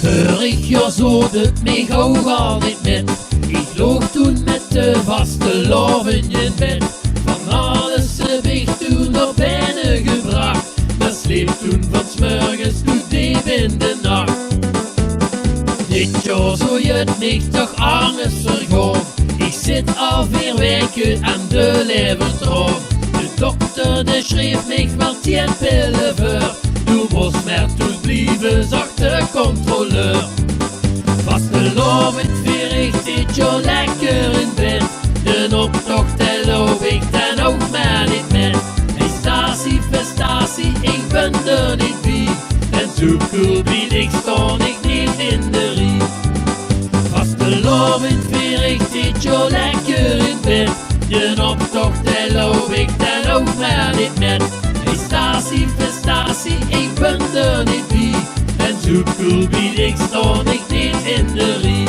Vorig jaar zoot het mij gauw gar niet met. Ik loog toen met de vaste larven in bed. Van alles heb ik toen naar binnen gebracht. Dat sleep toen van 's morgens tot diep in de nacht. Dit jaar zou je het niet toch anders vergaan. Ik zit al 4 weken aan de levertron. De dokter die schreef mij maar 10 pillen voor. Du moest maar toen blijven, zegt de controleur. Vaste larven vier ik dit jaar lekker in bed. De optocht die loop ik dan ook maar niet met. Hey Stasi, Stasi, ik ben er niet bij. En zo cool ben ik, sta ik niet in de rie. Vaste larven vier ik dit jaar lekker in bed. De optocht die loop ik dan ook maar niet met. Hey Stasi, Stasi, ik ben er niet bij. En zo cool ben ik, sta ik niet in de rie.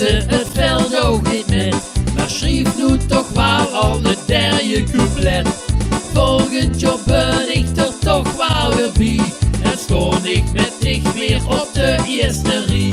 Het veld ook niet met, maar schreef nu toch wel al het derde couplet. Volgend jaar ben ik er toch wel weer bij, en stoor ik met dich weer op de eerste rie.